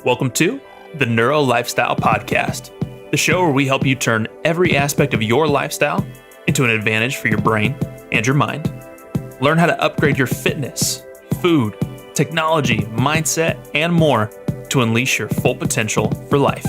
Welcome to the Neuro Lifestyle Podcast, the show where we help you turn every aspect of your lifestyle into an advantage for your brain and your mind. Learn how to upgrade your fitness, food, technology, mindset, and more to unleash your full potential for life.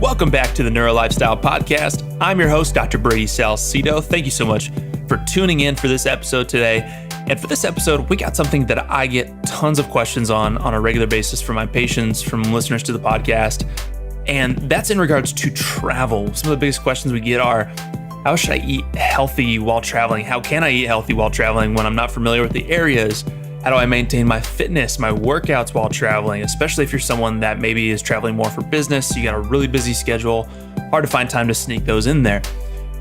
Welcome back to the Neuro Lifestyle Podcast. I'm your host, Dr. Brady Salcedo. Thank you so much for tuning in for this episode today. And for this episode, we got something that I get tons of questions on a regular basis from my patients, from listeners to the podcast. And that's in regards to travel. Some of the biggest questions we get are, how should I eat healthy while traveling? How can I eat healthy while traveling when I'm not familiar with the areas? How do I maintain my fitness, my workouts while traveling, especially if you're someone that maybe is traveling more for business, you got a really busy schedule, hard to find time to sneak those in there.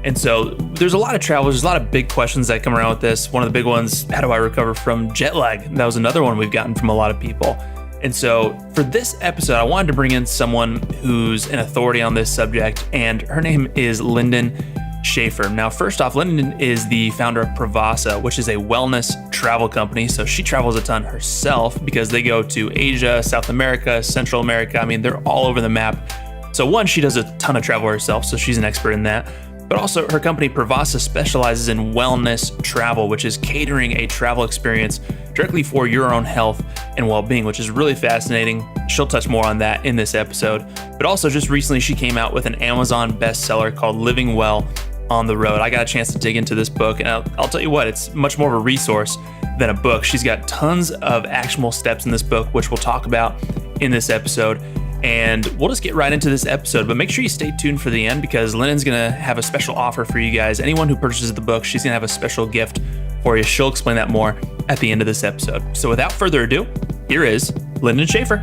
And so there's a lot of travelers, there's a lot of big questions that come around with this. One of the big ones, how do I recover from jet lag? That was another one we've gotten from a lot of people. And so for this episode, I wanted to bring in someone who's an authority on this subject, and her name is Linden Schaffer. Now, first off, Linden is the founder of Pravassa, which is a wellness travel company. So she travels a ton herself because they go to Asia, South America, Central America. I mean, they're all over the map. So one, she does a ton of travel herself, so she's an expert in that. But also her company Pravassa specializes in wellness travel, which is catering a travel experience directly for your own health and well-being, which is really fascinating. She'll touch more on that in this episode. But also just recently, she came out with an Amazon bestseller called Living Well on the Road. I got a chance to dig into this book, and I'll tell you what, it's much more of a resource than a book. She's got tons of actionable steps in this book, which we'll talk about in this episode. And we'll just get right into this episode, but make sure you stay tuned for the end because Linden's going to have a special offer for you guys. Anyone who purchases the book, she's going to have a special gift for you. She'll explain that more at the end of this episode. So without further ado, here is Linden Schaffer.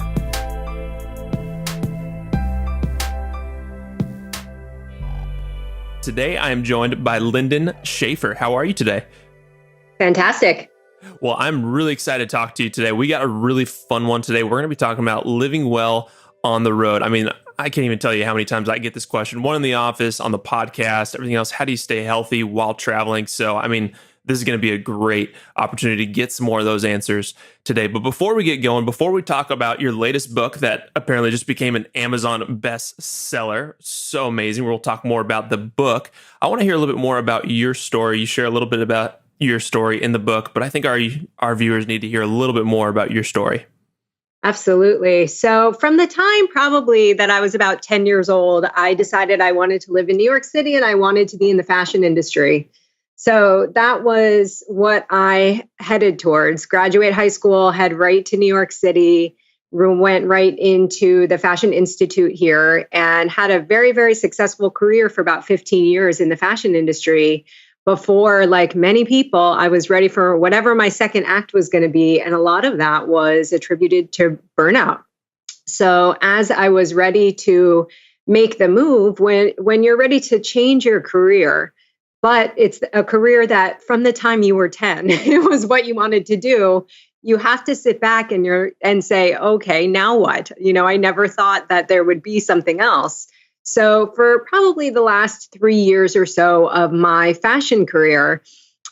Today, I am joined by Linden Schaffer. How are you today? Fantastic. Well, I'm really excited to talk to you today. We got a really fun one today. We're going to be talking about living well on the road. I mean, I can't even tell you how many times I get this question. One in the office, on the podcast, everything else. How do you stay healthy while traveling? So, I mean, this is going to be a great opportunity to get some more of those answers today. But before we get going, before we talk about your latest book that apparently just became an Amazon bestseller, so amazing. We'll talk more about the book. I want to hear a little bit more about your story. You share a little bit about your story in the book, but I think our viewers need to hear a little bit more about your story. Absolutely. So from the time probably that I was about 10 years old, I decided I wanted to live in New York City and I wanted to be in the fashion industry. So that was what I headed towards. Graduate high school, head right to New York City, went right into the Fashion Institute here and had a very, very successful career for about 15 years in the fashion industry. Before, like many people, I was ready for whatever my second act was going to be. And a lot of that was attributed to burnout. So as I was ready to make the move, when you're ready to change your career, but it's a career that from the time you were 10, it was what you wanted to do, you have to sit back and say, okay, now what? I never thought that there would be something else. So for probably the last 3 years or so of my fashion career,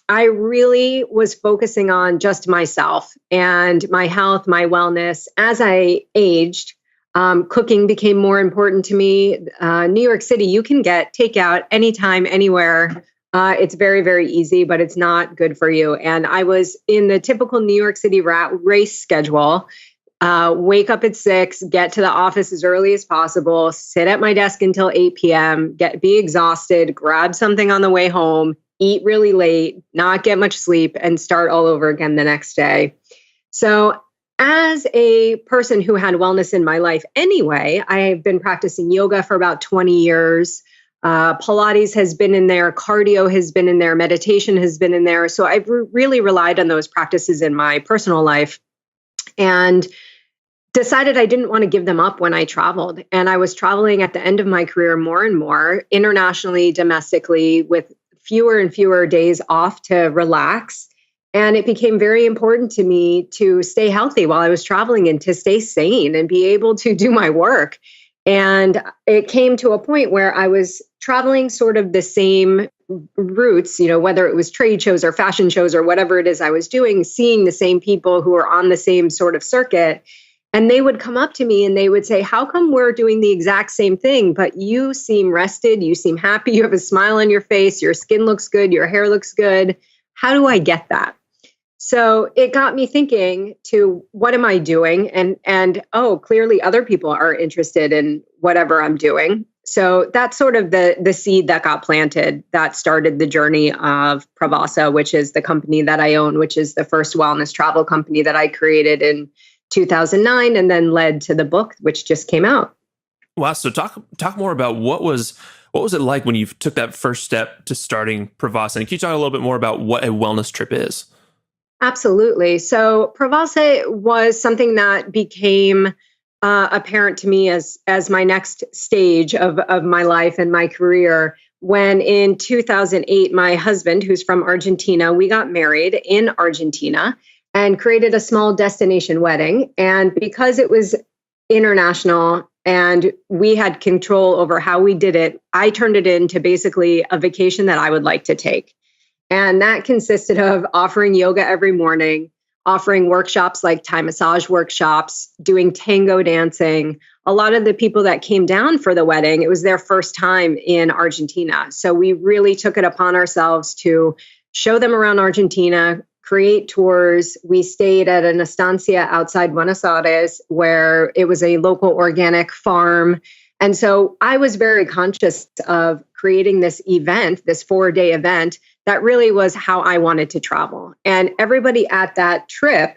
I really was focusing on just myself and my health, my wellness. As I aged, cooking became more important to me. New York City, you can get takeout anytime, anywhere. It's very, very easy, but it's not good for you. And I was in the typical New York City race schedule. Wake up at 6, get to the office as early as possible, sit at my desk until 8 p.m., be exhausted, grab something on the way home, eat really late, not get much sleep, and start all over again the next day. So as a person who had wellness in my life anyway, I've been practicing yoga for about 20 years. Pilates has been in there, cardio has been in there, meditation has been in there. So I've really relied on those practices in my personal life. And decided I didn't want to give them up when I traveled. And I was traveling at the end of my career more and more, internationally, domestically, with fewer and fewer days off to relax. And it became very important to me to stay healthy while I was traveling and to stay sane and be able to do my work. And it came to a point where I was traveling sort of the same routes, whether it was trade shows or fashion shows or whatever it is I was doing, seeing the same people who are on the same sort of circuit. And they would come up to me and they would say, how come we're doing the exact same thing, but you seem rested, you seem happy, you have a smile on your face, your skin looks good, your hair looks good. How do I get that? So it got me thinking to what am I doing? And oh, clearly other people are interested in whatever I'm doing. So that's sort of the seed that got planted that started the journey of Pravassa, which is the company that I own, which is the first wellness travel company that I created in 2009 and then led to the book, which just came out. Wow. So talk more about what was it like when you took that first step to starting Pravassa? And can you talk a little bit more about what a wellness trip is? Absolutely. So Pravassa was something that became apparent to me as my next stage of my life and my career. When in 2008, my husband, who's from Argentina, we got married in Argentina and created a small destination wedding. And because it was international and we had control over how we did it, I turned it into basically a vacation that I would like to take. And that consisted of offering yoga every morning, offering workshops like Thai massage workshops, doing tango dancing. A lot of the people that came down for the wedding, it was their first time in Argentina. So we really took it upon ourselves to show them around Argentina, create tours. We stayed at an estancia outside Buenos Aires where it was a local organic farm. And so I was very conscious of creating this event, this 4-day event, that really was how I wanted to travel. And everybody at that trip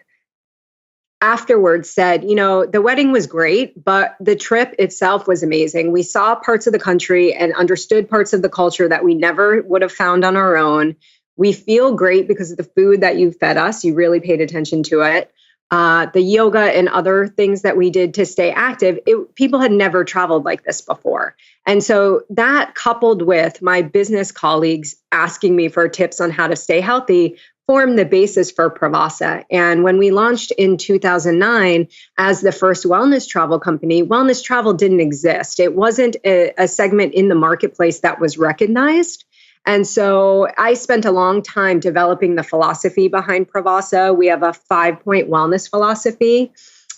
afterwards said, the wedding was great, but the trip itself was amazing. We saw parts of the country and understood parts of the culture that we never would have found on our own. We feel great because of the food that you fed us. You really paid attention to it. The yoga and other things that we did to stay active, people had never traveled like this before. And so that coupled with my business colleagues asking me for tips on how to stay healthy formed the basis for Pravassa. And when we launched in 2009 as the first wellness travel company, wellness travel didn't exist. It wasn't a segment in the marketplace that was recognized. And so I spent a long time developing the philosophy behind Pravassa. We have a 5-point wellness philosophy,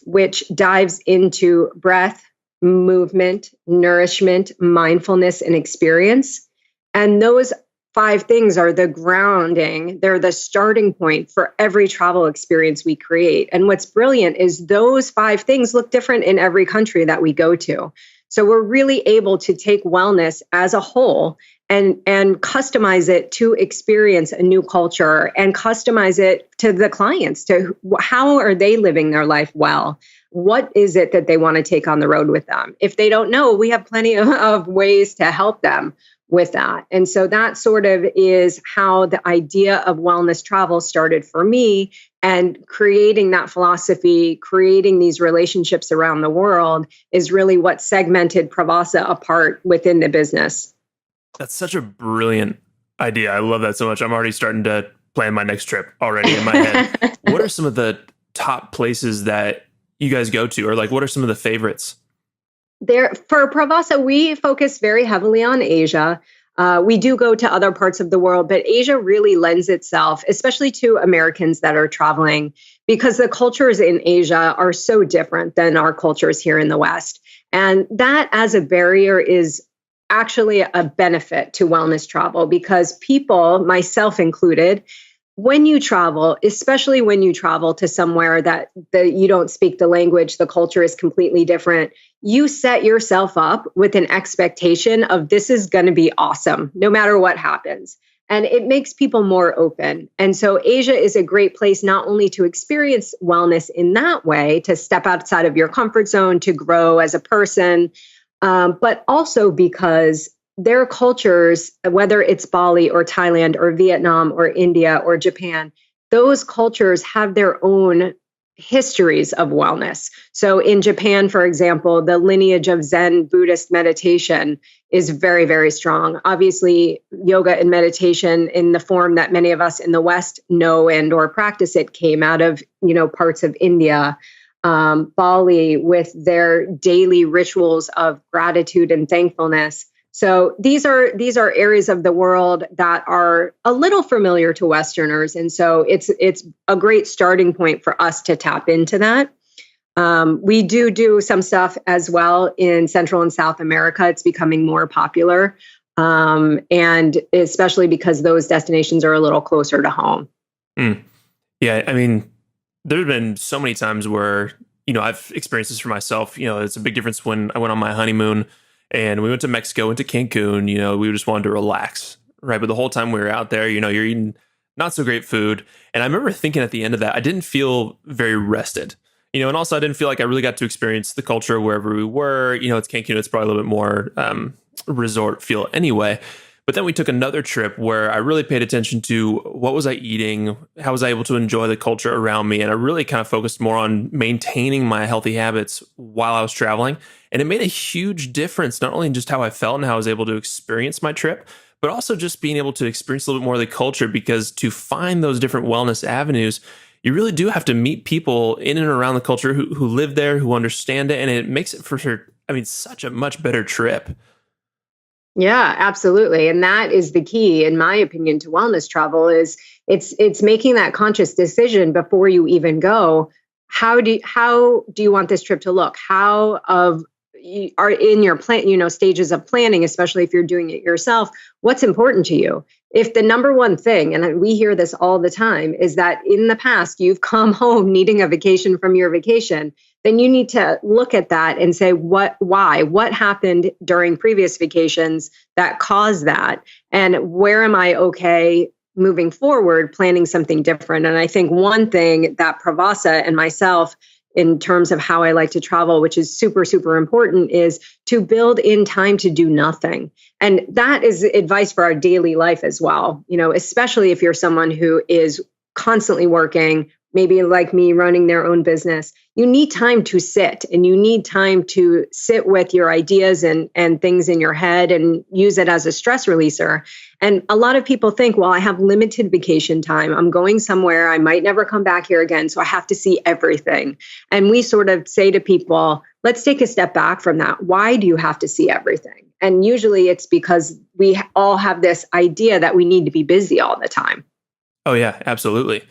which dives into breath, movement, nourishment, mindfulness, and experience. And those 5 things are the grounding. They're the starting point for every travel experience we create. And what's brilliant is those 5 things look different in every country that we go to. So we're really able to take wellness as a whole and customize it to experience a new culture and customize it to the clients, to how are they living their life well? What is it that they want to take on the road with them? If they don't know, we have plenty of ways to help them with that. And so that sort of is how the idea of wellness travel started for me, and creating that philosophy, creating these relationships around the world is really what segmented Pravassa apart within the business. That's such a brilliant idea. I love that so much. I'm already starting to plan my next trip already in my head. What are some of the top places that you guys go to, or like what are some of the favorites? For Pravassa, we focus very heavily on Asia. We do go to other parts of the world, but Asia really lends itself, especially to Americans that are traveling, because the cultures in Asia are so different than our cultures here in the West. And that as a barrier is actually a benefit to wellness travel, because people, myself included, when you travel, especially when you travel to somewhere that you don't speak the language, the culture is completely different, you set yourself up with an expectation of this is going to be awesome, no matter what happens. And it makes people more open. And so Asia is a great place not only to experience wellness in that way, to step outside of your comfort zone, to grow as a person, but also because their cultures, whether it's Bali or Thailand or Vietnam or India or Japan, those cultures have their own histories of wellness. So in Japan, for example, the lineage of Zen Buddhist meditation is very, very strong. Obviously, yoga and meditation in the form that many of us in the West know and or practice it came out of, parts of India. Bali with their daily rituals of gratitude and thankfulness. So these are areas of the world that are a little familiar to Westerners, and so it's a great starting point for us to tap into that. We do some stuff as well in Central and South America. It's becoming more popular, and especially because those destinations are a little closer to home. Mm. Yeah, I mean, there have been so many times where, I've experienced this for myself. It's a big difference when I went on my honeymoon and we went to Mexico, went to Cancun, we just wanted to relax, right? But the whole time we were out there, you're eating not so great food. And I remember thinking at the end of that, I didn't feel very rested, and also I didn't feel like I really got to experience the culture wherever we were. It's Cancun, it's probably a little bit more resort feel anyway. But then we took another trip where I really paid attention to what was I eating, how was I able to enjoy the culture around me, and I really kind of focused more on maintaining my healthy habits while I was traveling. And it made a huge difference, not only in just how I felt and how I was able to experience my trip, but also just being able to experience a little bit more of the culture, because to find those different wellness avenues, you really do have to meet people in and around the culture who live there, who understand it, and it makes it for sure, such a much better trip. Yeah, absolutely. And that is the key, in my opinion, to wellness travel is it's making that conscious decision before you even go. How do you want this trip to look? How of you are in your plan, stages of planning, especially if you're doing it yourself, what's important to you? If the number one thing, and we hear this all the time, is that in the past you've come home needing a vacation from your vacation, then you need to look at that and say, what happened during previous vacations that caused that? And where am I okay moving forward, planning something different? And I think one thing that Pravassa and myself, in terms of how I like to travel, which is super, super important, is to build in time to do nothing. And that is advice for our daily life as well, especially if you're someone who is constantly working, maybe like me, running their own business. You need time to sit, and you need time to sit with your ideas and things in your head and use it as a stress releaser. And a lot of people think, well, I have limited vacation time. I'm going somewhere. I might never come back here again, so I have to see everything. And we sort of say to people, let's take a step back from that. Why do you have to see everything? And usually it's because we all have this idea that we need to be busy all the time. Oh, yeah, absolutely.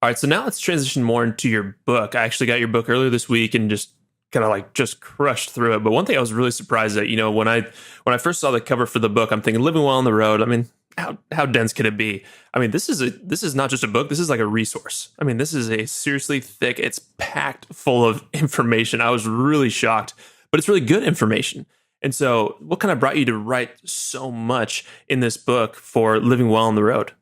All right, so now let's transition more into your book. I actually got your book earlier this week and just kind of just crushed through it. But one thing I was really surprised at, when I first saw the cover for the book, I'm thinking living well on the road. How dense could it be? This is not just a book. This is like a resource. This is a seriously thick. It's packed full of information. I was really shocked, but it's really good information. And so, what kind of brought you to write so much in this book for living well on the road?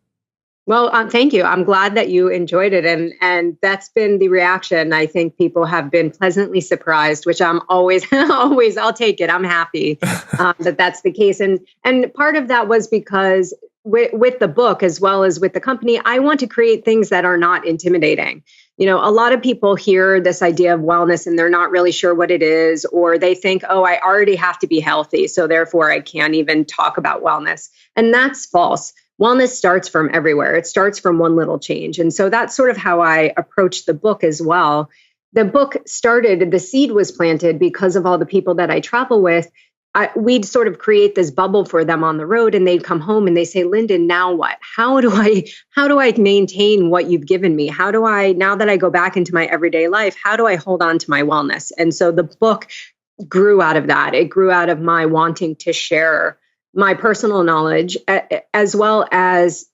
Well, thank you. I'm glad that you enjoyed it. And that's been the reaction. I think people have been pleasantly surprised, which I'm always, I'll take it. I'm happy that that's the case. And part of that was because with the book, as well as with the company, I want to create things that are not intimidating. A lot of people hear this idea of wellness and they're not really sure what it is, or they think, oh, I already have to be healthy, so therefore I can't even talk about wellness. And that's false. Wellness starts from everywhere. It starts from one little change. And so that's sort of how I approached the book as well. The book started, the seed was planted because of all the people that I travel with. We'd sort of create this bubble for them on the road, and they'd come home and they say, Linden, now what? How do I maintain what you've given me? How do I, now that I go back into my everyday life, how do I hold on to my wellness? And so the book grew out of that. It grew out of my wanting to share my personal knowledge, as well as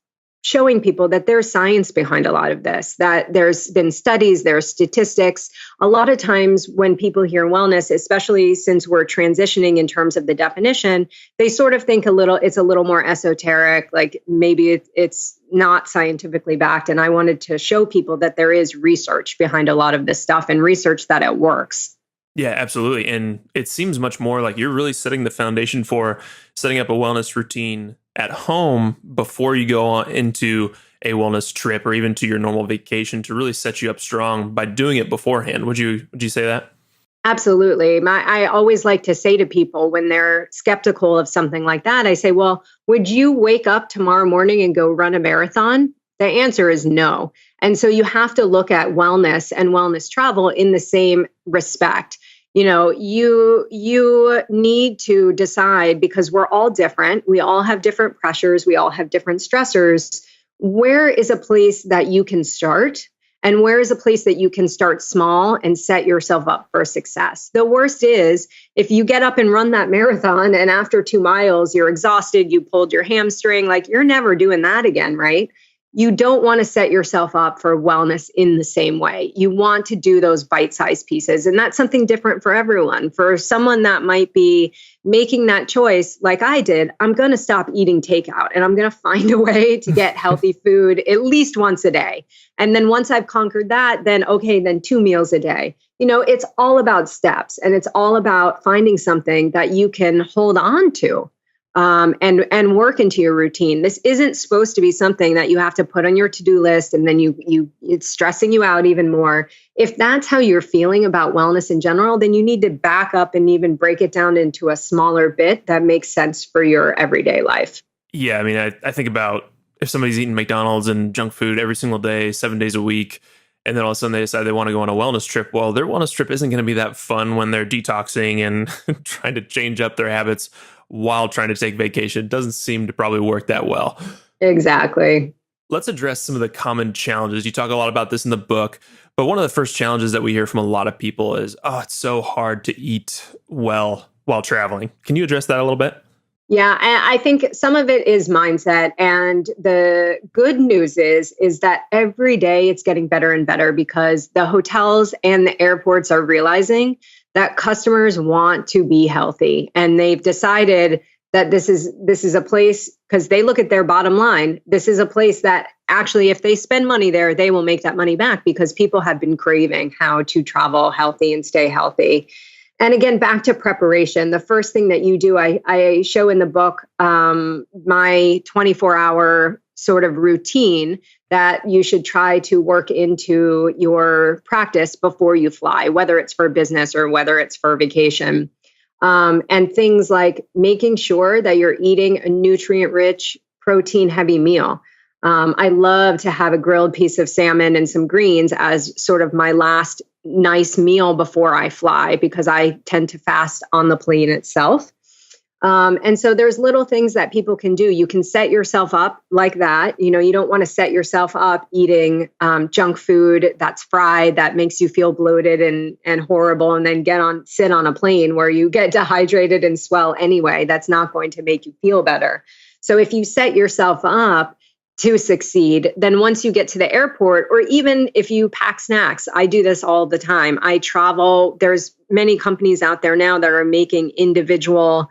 showing people that there's science behind a lot of this, that there's been studies, there's statistics. A lot of times when people hear wellness, especially since we're transitioning in terms of the definition, they sort of think it's a little more esoteric, like maybe it's not scientifically backed. And I wanted to show people that there is research behind a lot of this stuff, and research that it works. Yeah, absolutely. And it seems much more like you're really setting the foundation for setting up a wellness routine at home before you go on into a wellness trip or even to your normal vacation, to really set you up strong by doing it beforehand. Would you say that? Absolutely. I always like to say to people when they're skeptical of something like that, I say, well, would you wake up tomorrow morning and go run a marathon? The answer is no. And so you have to look at wellness and wellness travel in the same respect. You need to decide, because we're all different. We all have different pressures. We all have different stressors. Where is a place that you can start? And where is a place that you can start small and set yourself up for success? The worst is if you get up and run that marathon and after 2 miles, you're exhausted, you pulled your hamstring, like you're never doing that again, right? You don't want to set yourself up for wellness in the same way. You want to do those bite-sized pieces. And that's something different for everyone. For someone that might be making that choice, like I did, I'm going to stop eating takeout and I'm going to find a way to get healthy food at least once a day. And then once I've conquered that, then 2 meals a day. It's all about steps, and it's all about finding something that you can hold on to. And work into your routine. This isn't supposed to be something that you have to put on your to-do list and then it's stressing you out even more. If that's how you're feeling about wellness in general, then you need to back up and even break it down into a smaller bit that makes sense for your everyday life. Yeah, I mean, I think about if somebody's eating McDonald's and junk food every single day, 7 days a week, and then all of a sudden they decide they want to go on a wellness trip. Well, their wellness trip isn't going to be that fun when they're detoxing and trying to change up their habits while trying to take vacation. It doesn't seem to probably work that well. Exactly. Let's address some of the common challenges. You talk a lot about this in the book, but one of the first challenges that we hear from a lot of people is, it's so hard to eat well while traveling. Can you address that a little bit? Yeah, I think some of it is mindset. And the good news is that every day it's getting better and better, because the hotels and the airports are realizing that customers want to be healthy. And they've decided that this is a place, because they look at their bottom line. This is a place that actually, if they spend money there, they will make that money back, because people have been craving how to travel healthy and stay healthy. And again, back to preparation. The first thing that you do, I show in the book, my 24-hour sort of routine that you should try to work into your practice before you fly, whether it's for business or whether it's for vacation. And things like making sure that you're eating a nutrient-rich, protein-heavy meal. I love to have a grilled piece of salmon and some greens as sort of my last nice meal before I fly, because I tend to fast on the plane itself. And so there's little things that people can do. You can set yourself up like that. You don't want to set yourself up eating junk food that's fried, that makes you feel bloated and horrible, and then sit on a plane where you get dehydrated and swell anyway. That's not going to make you feel better. So if you set yourself up to succeed, then once you get to the airport, or even if you pack snacks, I do this all the time. I travel. There's many companies out there now that are making individual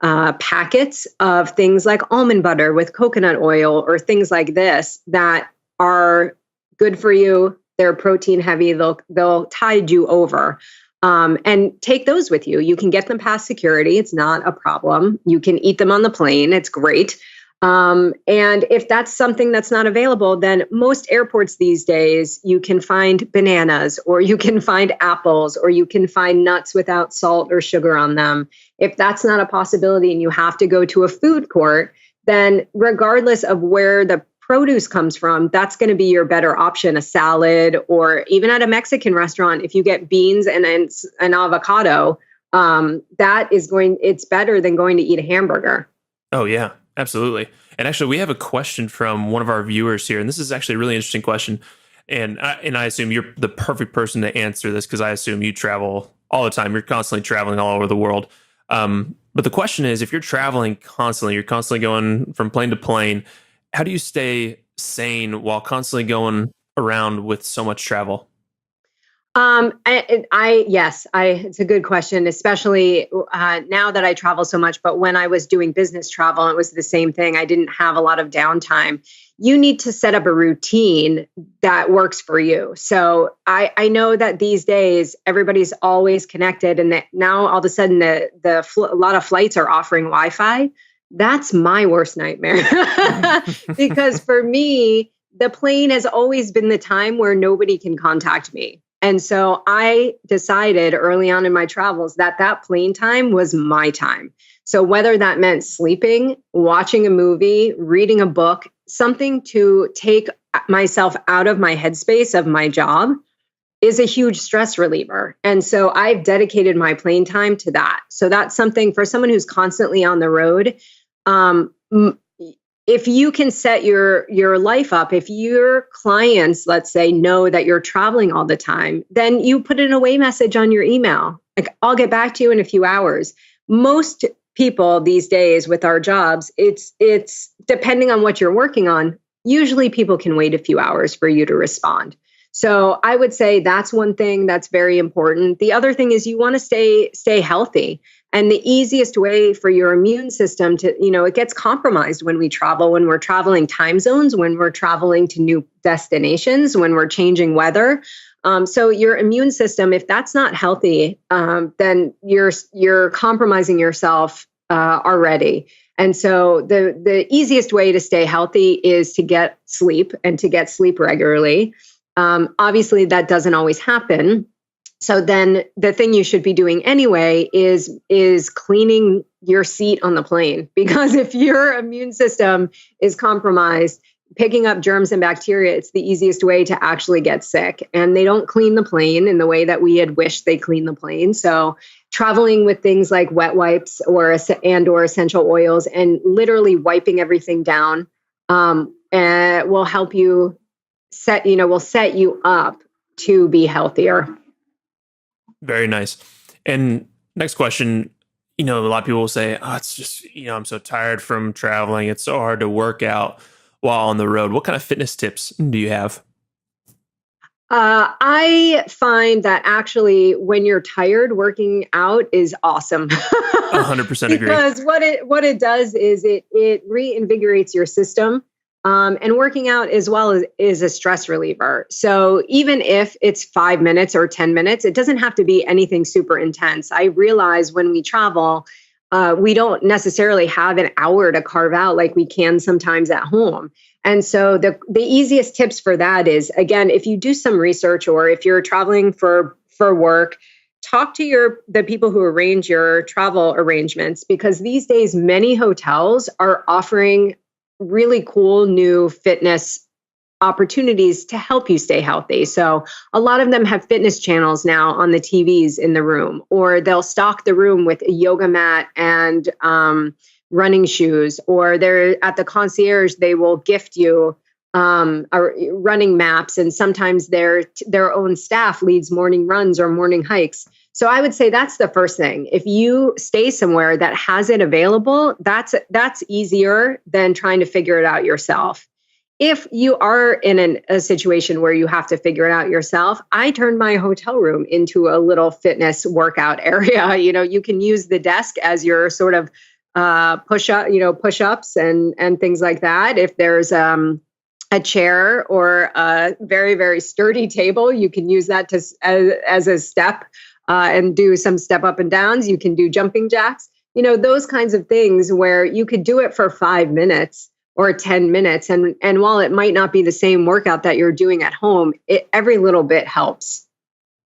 packets of things like almond butter with coconut oil or things like this that are good for you. They're protein heavy. They'll tide you over. And take those with you. You can get them past security. It's not a problem. You can eat them on the plane. It's great. And if that's something that's not available, then most airports these days, you can find bananas, or you can find apples, or you can find nuts without salt or sugar on them. If that's not a possibility and you have to go to a food court, then regardless of where the produce comes from, that's going to be your better option, a salad, or even at a Mexican restaurant, if you get beans and an avocado, it's better than going to eat a hamburger. Oh, yeah. Absolutely. And actually, we have a question from one of our viewers here, and this is actually a really interesting question. And I assume you're the perfect person to answer this, because I assume you travel all the time. You're constantly traveling all over the world. But the question is, if you're traveling constantly, you're constantly going from plane to plane, how do you stay sane while constantly going around with so much travel? It's a good question, especially now that I travel so much. But when I was doing business travel, it was the same thing. I didn't have a lot of downtime. You need to set up a routine that works for you. So I know that these days everybody's always connected, and that now all of a sudden a lot of flights are offering Wi-Fi. That's my worst nightmare because for me, the plane has always been the time where nobody can contact me. And so I decided early on in my travels that plane time was my time. So whether that meant sleeping, watching a movie, reading a book, something to take myself out of my headspace of my job, is a huge stress reliever. And so I've dedicated my plane time to that. So that's something for someone who's constantly on the road. If you can set your life up, if your clients, let's say, know that you're traveling all the time, then you put an away message on your email. Like, I'll get back to you in a few hours. Most people these days with our jobs, it's depending on what you're working on. Usually people can wait a few hours for you to respond. So I would say that's one thing that's very important. The other thing is you want to stay healthy. And the easiest way for your immune system to, it gets compromised when we travel, when we're traveling time zones, when we're traveling to new destinations, when we're changing weather. So your immune system, if that's not healthy, then you're compromising yourself already. And so the easiest way to stay healthy is to get sleep and to get sleep regularly. Obviously, that doesn't always happen. So then the thing you should be doing anyway is cleaning your seat on the plane, because if your immune system is compromised, picking up germs and bacteria, it's the easiest way to actually get sick. And they don't clean the plane in the way that we had wished they cleaned the plane. So traveling with things like wet wipes or essential oils and literally wiping everything down will help you set you up to be healthier. Very nice. And next question, a lot of people will say, oh, it's just, I'm so tired from traveling. It's so hard to work out while on the road. What kind of fitness tips do you have? I find that actually when you're tired, working out is awesome. 100% agree. Because what it does is it reinvigorates your system. And working out as well is a stress reliever. So even if it's 5 minutes or 10 minutes, it doesn't have to be anything super intense. I realize when we travel, we don't necessarily have an hour to carve out like we can sometimes at home. And so the easiest tips for that is, again, if you do some research or if you're traveling for work, talk to the people who arrange your travel arrangements, because these days many hotels are offering really cool new fitness opportunities to help you stay healthy. So a lot of them have fitness channels now on the TVs in the room, or they'll stock the room with a yoga mat and running shoes, or they're at the concierge, they will gift you running maps. And sometimes their own staff leads morning runs or morning hikes. So I would say that's the first thing. If you stay somewhere that has it available, that's easier than trying to figure it out yourself. If you are in a situation where you have to figure it out yourself, I turned my hotel room into a little fitness workout area. You can use the desk as your sort of push-ups and things like that. If there's a chair or a very, very sturdy table, you can use that as a step. And do some step up and downs. You can do jumping jacks, those kinds of things where you could do it for 5 minutes or 10 minutes. And while it might not be the same workout that you're doing at home, every little bit helps.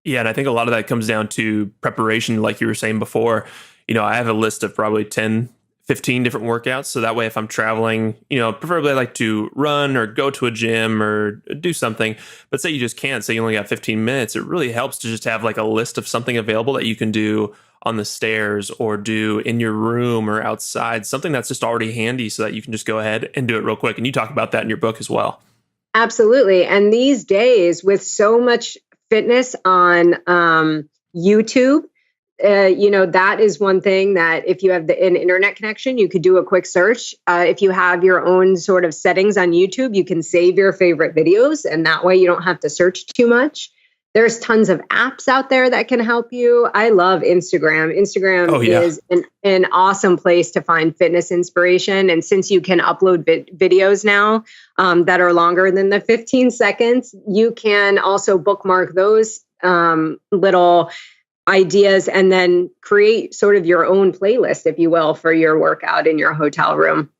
Yeah. And I think a lot of that comes down to preparation. Like you were saying before, I have a list of probably 10, 15 different workouts. So that way, if I'm traveling, preferably I like to run or go to a gym or do something. But say you just can't, say you only got 15 minutes, it really helps to just have like a list of something available that you can do on the stairs or do in your room or outside, something that's just already handy so that you can just go ahead and do it real quick. And you talk about that in your book as well. Absolutely. And these days with so much fitness on YouTube, that is one thing that if you have an internet connection, you could do a quick search. If you have your own sort of settings on YouTube, you can save your favorite videos, and that way you don't have to search too much. There's tons of apps out there that can help you. I love Instagram. Instagram is an awesome place to find fitness inspiration. And since you can upload videos now that are longer than the 15 seconds, you can also bookmark those little ideas and then create sort of your own playlist, if you will, for your workout in your hotel room.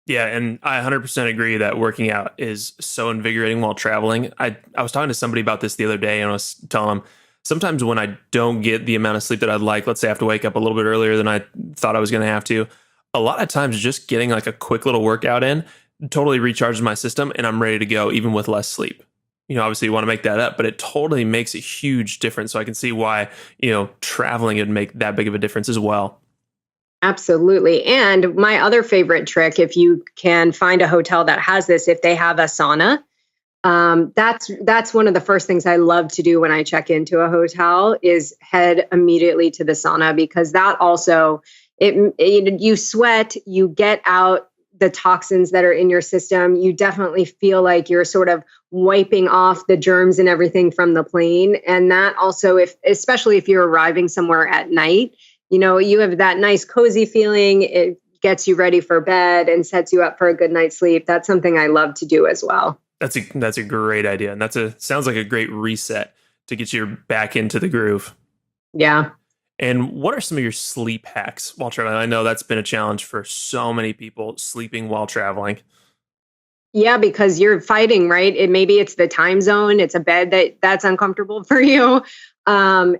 Yeah, and I 100% agree that working out is so invigorating while traveling. I was talking to somebody about this the other day, and I was telling them, sometimes when I don't get the amount of sleep that I'd like, let's say I have to wake up a little bit earlier than I thought I was going to have to, a lot of times just getting like a quick little workout in totally recharges my system, and I'm ready to go even with less sleep. obviously you want to make that up, but it totally makes a huge difference. So I can see why, traveling would make that big of a difference as well. Absolutely. And my other favorite trick, if you can find a hotel that has this, if they have a sauna, that's one of the first things I love to do when I check into a hotel is head immediately to the sauna, because that also you sweat, you get out the toxins that are in your system. You definitely feel like you're sort of wiping off the germs and everything from the plane. And that also, especially if you're arriving somewhere at night, you have that nice cozy feeling. It gets you ready for bed and sets you up for a good night's sleep. That's something I love to do as well. That's a great idea. And sounds like a great reset to get you back into the groove. Yeah. And what are some of your sleep hacks while traveling? I know that's been a challenge for so many people, sleeping while traveling. Yeah, because you're fighting, right? Maybe it's the time zone, it's a bed that's uncomfortable for you. And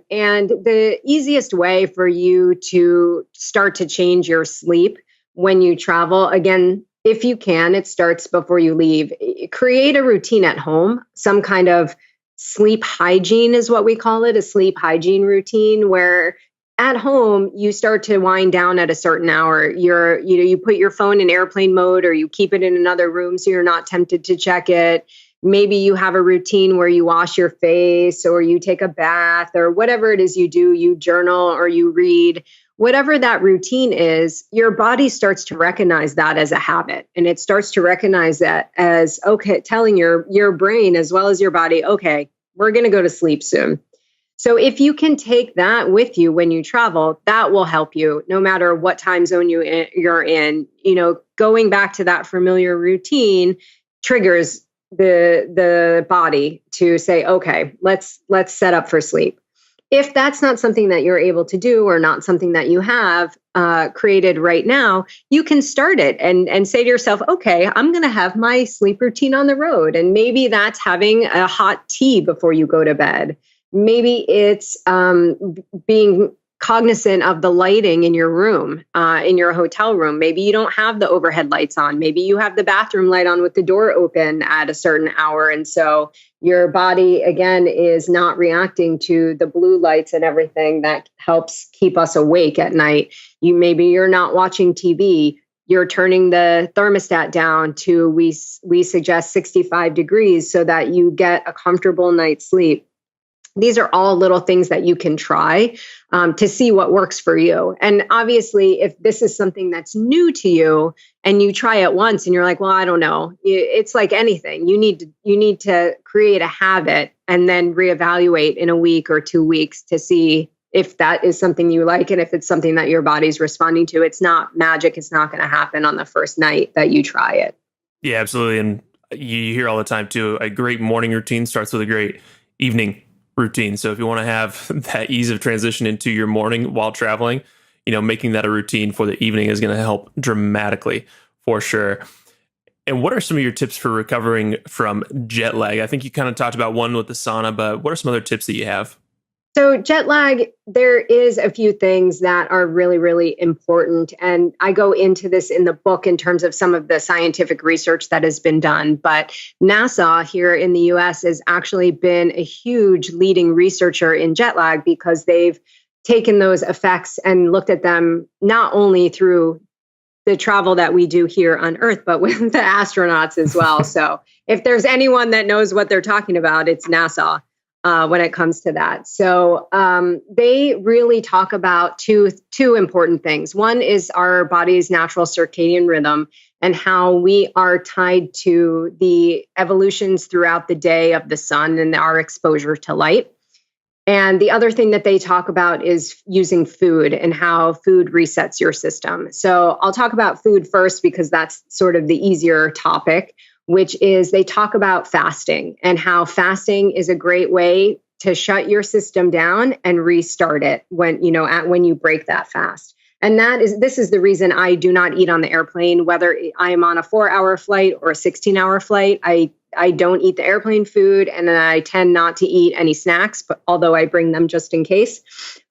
the easiest way for you to start to change your sleep when you travel, again, if you can, it starts before you leave. Create a routine at home, some kind of sleep hygiene is what we call it, a sleep hygiene routine where at home you start to wind down at a certain hour. You put your phone in airplane mode or you keep it in another room so you're not tempted to check it. Maybe you have a routine where you wash your face or you take a bath or whatever it is you do, you journal or you read. Whatever that routine is, your body starts to recognize that as a habit. And it starts to recognize that as, okay, telling your brain as well as your body, okay, we're going to go to sleep soon. So if you can take that with you when you travel, that will help you no matter what time zone you're in. Going back to that familiar routine triggers the body to say, okay, let's set up for sleep. If that's not something that you're able to do or not something that you have created right now, you can start it and say to yourself, okay, I'm going to have my sleep routine on the road. And maybe that's having a hot tea before you go to bed. Maybe it's being cognizant of the lighting in your room, in your hotel room. Maybe you don't have the overhead lights on. Maybe you have the bathroom light on with the door open at a certain hour. And so your body, again, is not reacting to the blue lights and everything that helps keep us awake at night. Maybe you're not watching TV. You're turning the thermostat down to, we suggest 65 degrees so that you get a comfortable night's sleep. These are all little things that you can try to see what works for you. And obviously, if this is something that's new to you and you try it once and you're like, well, I don't know, it's like anything. You need to create a habit and then reevaluate in a week or 2 weeks to see if that is something you like and if it's something that your body's responding to. It's not magic. It's not going to happen on the first night that you try it. Yeah, absolutely. And you hear all the time too, a great morning routine starts with a great evening routine. So if you want to have that ease of transition into your morning while traveling, making that a routine for the evening is going to help dramatically for sure. And what are some of your tips for recovering from jet lag? I think you kind of talked about one with the sauna, but what are some other tips that you have? So jet lag, there is a few things that are really, really important. And I go into this in the book in terms of some of the scientific research that has been done. But NASA here in the US has actually been a huge leading researcher in jet lag because they've taken those effects and looked at them not only through the travel that we do here on Earth, but with the astronauts as well. So if there's anyone that knows what they're talking about, it's NASA. When it comes to that. So they really talk about two important things. One is our body's natural circadian rhythm and how we are tied to the evolutions throughout the day of the sun and our exposure to light. And the other thing that they talk about is using food and how food resets your system. So I'll talk about food first because that's sort of the easier topic, which is they talk about fasting and how fasting is a great way to shut your system down and restart it when you break that fast. And this is the reason I do not eat on the airplane, whether I am on a 4-hour flight or a 16-hour flight. I don't eat the airplane food, and then I tend not to eat any snacks, but although I bring them just in case.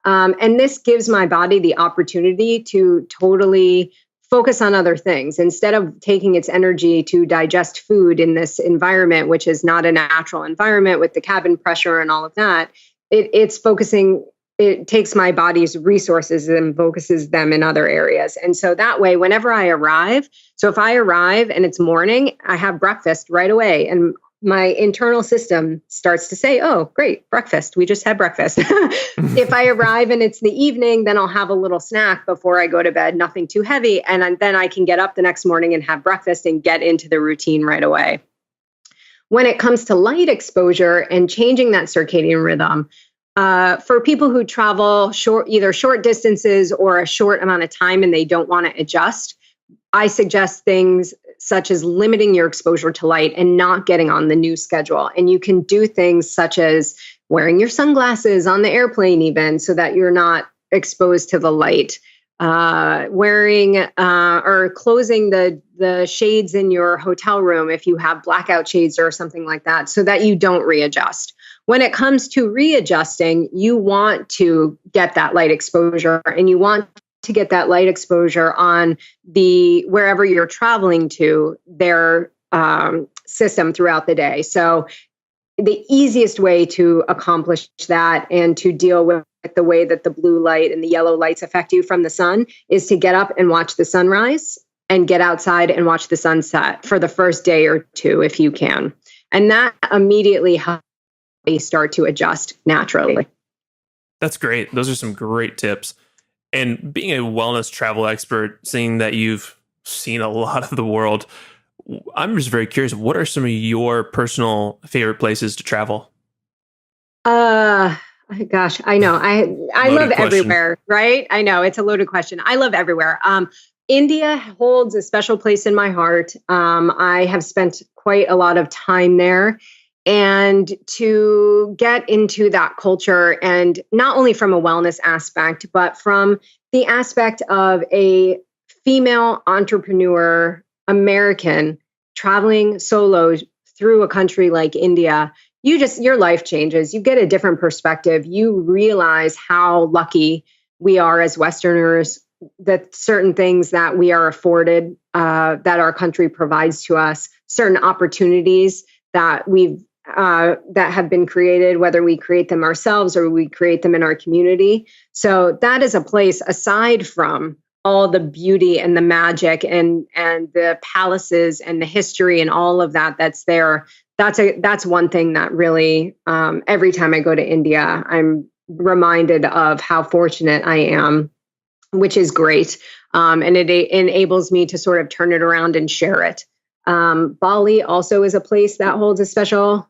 And this gives my body the opportunity to totally focus on other things instead of taking its energy to digest food in this environment, which is not a natural environment with the cabin pressure and all of that. It takes my body's resources and focuses them in other areas. And so that way, whenever I arrive, so if I arrive and it's morning, I have breakfast right away. And my internal system starts to say, oh, great, breakfast. We just had breakfast. If I arrive and it's the evening, then I'll have a little snack before I go to bed, nothing too heavy. And then I can get up the next morning and have breakfast and get into the routine right away. When it comes to light exposure and changing that circadian rhythm, for people who travel either short distances or a short amount of time and they don't want to adjust, I suggest things such as limiting your exposure to light and not getting on the new schedule. And you can do things such as wearing your sunglasses on the airplane even so that you're not exposed to the light, wearing or closing the shades in your hotel room if you have blackout shades or something like that so that you don't readjust. When it comes to readjusting, you want to get that light exposure and you want to get that light exposure on wherever you're traveling to their system throughout the day. So the easiest way to accomplish that and to deal with the way that the blue light and the yellow lights affect you from the sun is to get up and watch the sunrise and get outside and watch the sunset for the first day or two if you can. And that immediately helps you start to adjust naturally. That's great. Those are some great tips. And being a wellness travel expert, seeing that you've seen a lot of the world, I'm just very curious, what are some of your personal favorite places to travel? Gosh, I know. I love everywhere, right? I know it's a loaded question. I love everywhere. India holds a special place in my heart. I have spent quite a lot of time there. And to get into that culture, and not only from a wellness aspect, but from the aspect of a female entrepreneur, American, traveling solo through a country like India, your life changes. You get a different perspective. You realize how lucky we are as Westerners, that certain things that we are afforded, that our country provides to us, certain opportunities that that have been created, whether we create them ourselves or we create them in our community. So that is a place, aside from all the beauty and the magic and the palaces and the history and all of that that's there. That's one thing that really, every time I go to India, I'm reminded of how fortunate I am, which is great. And it enables me to sort of turn it around and share it. Bali also is a place that holds a special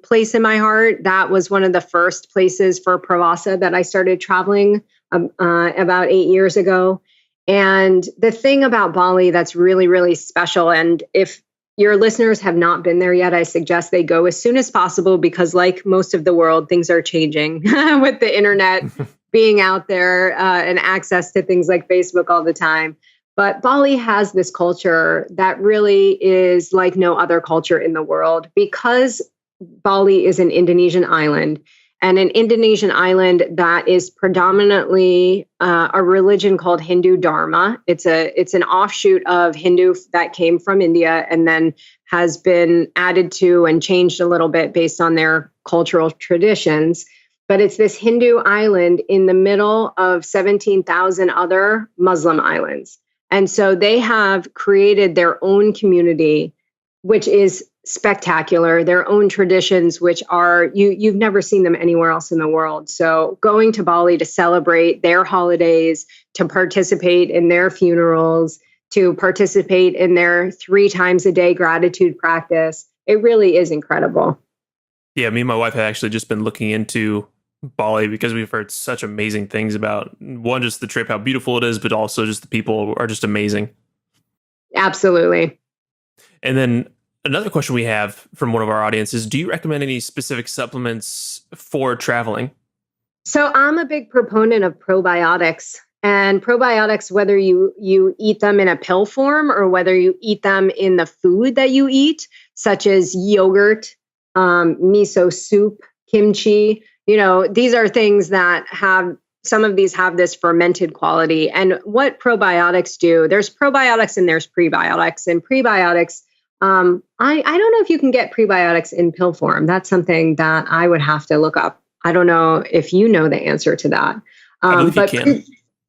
place in my heart. That was one of the first places for Pravassa that I started traveling about 8 years ago. And the thing about Bali that's really, really special, and if your listeners have not been there yet, I suggest they go as soon as possible because like most of the world, things are changing with the internet being out there and access to things like Facebook all the time. But Bali has this culture that really is like no other culture in the world because Bali is an Indonesian island, and an Indonesian island that is predominantly a religion called Hindu Dharma. It's an offshoot of Hindu that came from India and then has been added to and changed a little bit based on their cultural traditions. But it's this Hindu island in the middle of 17,000 other Muslim islands. And so they have created their own community, which is spectacular, their own traditions, which are, you've never seen them anywhere else in the world. So going to Bali to celebrate their holidays, to participate in their funerals, to participate in their 3 times a day gratitude practice, it really is incredible. Yeah, me and my wife have actually just been looking into Bali because we've heard such amazing things about, one, just the trip, how beautiful it is, but also just the people are just amazing. Absolutely. And then another question we have from one of our audiences, do you recommend any specific supplements for traveling? So I'm a big proponent of probiotics. And probiotics, whether you eat them in a pill form or whether you eat them in the food that you eat, such as yogurt, miso soup, kimchi, these are things that have some of these have this fermented quality. And what probiotics do, there's probiotics and there's prebiotics. And prebiotics, I don't know if you can get prebiotics in pill form. That's something that I would have to look up. I don't know if you know the answer to that. I believe you can.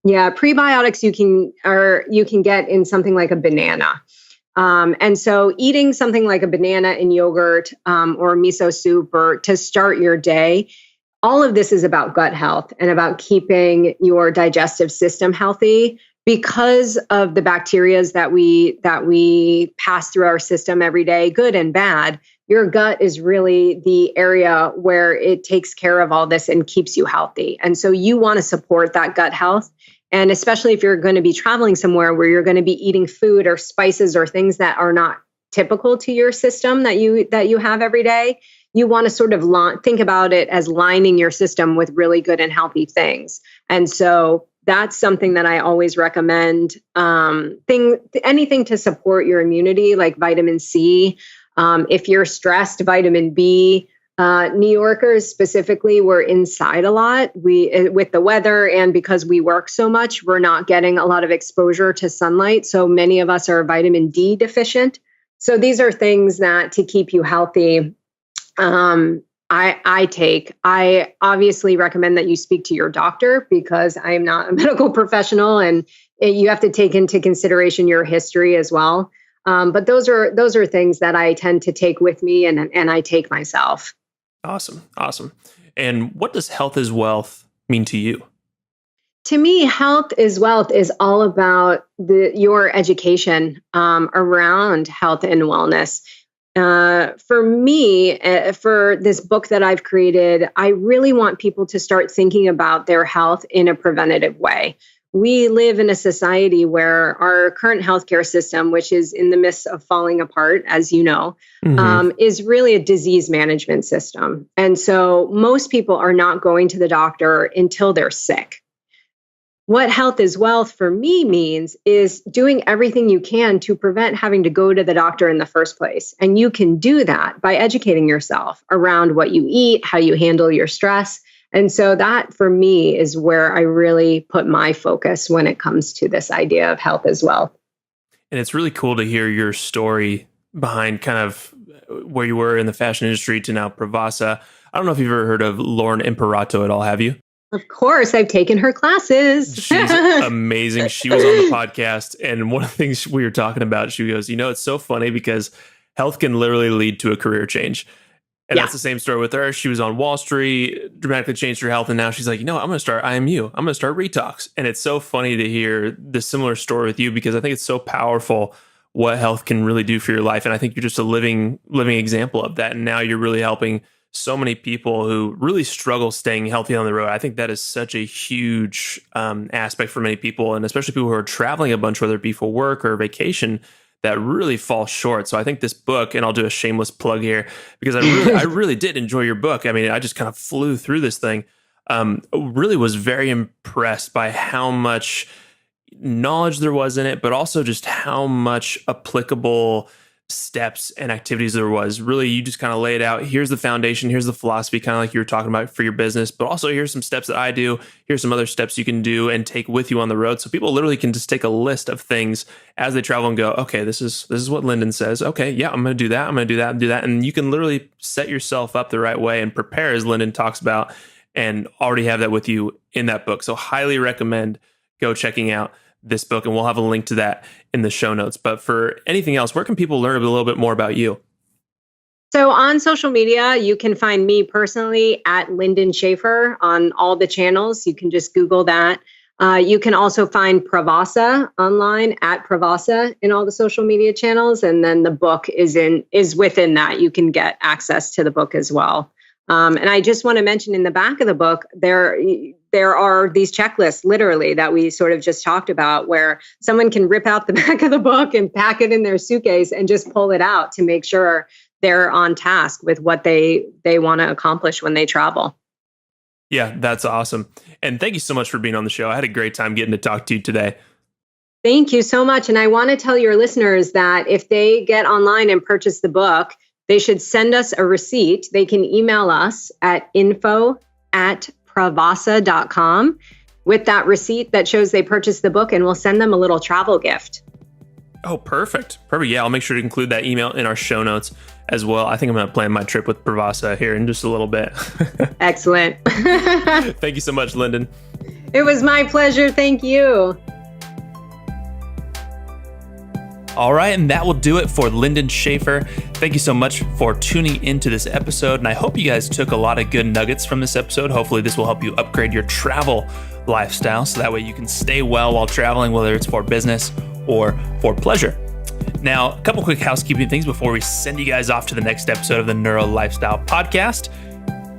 Yeah, prebiotics you can get in something like a banana. And so eating something like a banana in yogurt or miso soup or to start your day, all of this is about gut health and about keeping your digestive system healthy because of the bacteria that we pass through our system every day, good and bad. Your gut is really the area where it takes care of all this and keeps you healthy. And so you want to support that gut health. And especially if you're going to be traveling somewhere where you're going to be eating food or spices or things that are not typical to your system that you have every day, you want to sort of think about it as lining your system with really good and healthy things. And so that's something that I always recommend. Anything to support your immunity, like vitamin C. If you're stressed, vitamin B. New Yorkers specifically, we're inside a lot. With the weather and because we work so much, we're not getting a lot of exposure to sunlight. So many of us are vitamin D deficient. So these are things that to keep you healthy, I take. I obviously recommend that you speak to your doctor because I am not a medical professional, and you have to take into consideration your history as well. But those are things that I tend to take with me and I take myself. Awesome. And what does health is wealth mean to you? To me, health is wealth is all about your education around health and wellness. For me, for this book that I've created, I really want people to start thinking about their health in a preventative way. We live in a society where our current healthcare system, which is in the midst of falling apart, as you know, is really a disease management system. And so most people are not going to the doctor until they're sick. What health is wealth for me means is doing everything you can to prevent having to go to the doctor in the first place. And you can do that by educating yourself around what you eat, how you handle your stress. And so that for me is where I really put my focus when it comes to this idea of health as well. And it's really cool to hear your story behind kind of where you were in the fashion industry to now Pravassa. I don't know if you've ever heard of Lauren Imperato at all, have you? Of course, I've taken her classes. She's amazing. She was on the podcast, and one of the things we were talking about, she goes, it's so funny because health can literally lead to a career change. And that's the same story with her. She was on Wall Street, dramatically changed her health, and now she's like, I'm going to start IMU. I'm going to start Retox. And it's so funny to hear the similar story with you because I think it's so powerful what health can really do for your life. And I think you're just a living example of that. And now you're really helping so many people who really struggle staying healthy on the road. I think that is such a huge aspect for many people, and especially people who are traveling a bunch, whether it be for work or vacation, that really fall short. So I think this book, and I'll do a shameless plug here because I really did enjoy your book. I mean, I just kind of flew through this thing. Really was very impressed by how much knowledge there was in it, but also just how much applicable steps and activities there was. Really, you just kind of lay it out. Here's the foundation. Here's the philosophy, kind of like you were talking about for your business, but also here's some steps that I do. Here's some other steps you can do and take with you on the road. So people literally can just take a list of things as they travel and go, okay, this is what Linden says. Okay, yeah, I'm going to do that. I'm going to do that and do that. And you can literally set yourself up the right way and prepare as Linden talks about and already have that with you in that book. So highly recommend go checking out this book, and we'll have a link to that in the show notes. But for anything else, where can people learn a little bit more about you? So on social media, you can find me personally at Linden Schaffer on all the channels. You can just Google that. You can also find Pravassa online at Pravassa in all the social media channels. And then the book is within that. You can get access to the book as well. And I just want to mention in the back of the book, there are these checklists literally that we sort of just talked about where someone can rip out the back of the book and pack it in their suitcase and just pull it out to make sure they're on task with what they want to accomplish when they travel. Yeah, that's awesome. And thank you so much for being on the show. I had a great time getting to talk to you today. Thank you so much. And I want to tell your listeners that if they get online and purchase the book, they should send us a receipt. They can email us at info@pravassa.com. with that receipt that shows they purchased the book, and we'll send them a little travel gift. Oh, perfect. Perfect. Yeah, I'll make sure to include that email in our show notes as well. I think I'm going to plan my trip with Pravassa here in just a little bit. Excellent. Thank you so much, Linden. It was my pleasure. Thank you. All right, and that will do it for Linden Schaffer. Thank you so much for tuning into this episode, and I hope you guys took a lot of good nuggets from this episode. Hopefully this will help you upgrade your travel lifestyle so that way you can stay well while traveling, whether it's for business or for pleasure. Now, a couple quick housekeeping things before we send you guys off to the next episode of the Neuro Lifestyle Podcast.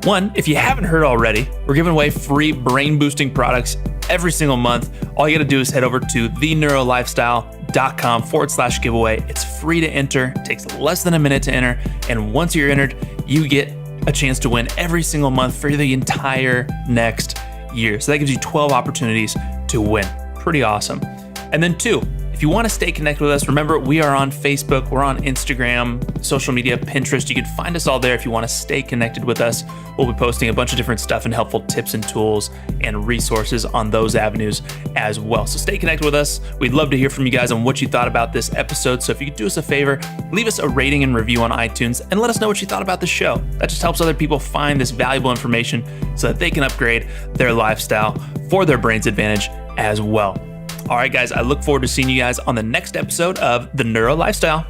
One, if you haven't heard already, we're giving away free brain-boosting products every single month. All you got to do is head over to theneurolifestyle.com/giveaway. It's free to enter. It takes less than a minute to enter. And once you're entered, you get a chance to win every single month for the entire next year. So that gives you 12 opportunities to win. Pretty awesome. And then two, if you want to stay connected with us, remember we are on Facebook, we're on Instagram, social media, Pinterest. You can find us all there if you want to stay connected with us. We'll be posting a bunch of different stuff and helpful tips and tools and resources on those avenues as well. So stay connected with us. We'd love to hear from you guys on what you thought about this episode. So if you could do us a favor, leave us a rating and review on iTunes and let us know what you thought about the show. That just helps other people find this valuable information so that they can upgrade their lifestyle for their brain's advantage as well. All right, guys, I look forward to seeing you guys on the next episode of The Neuro Lifestyle.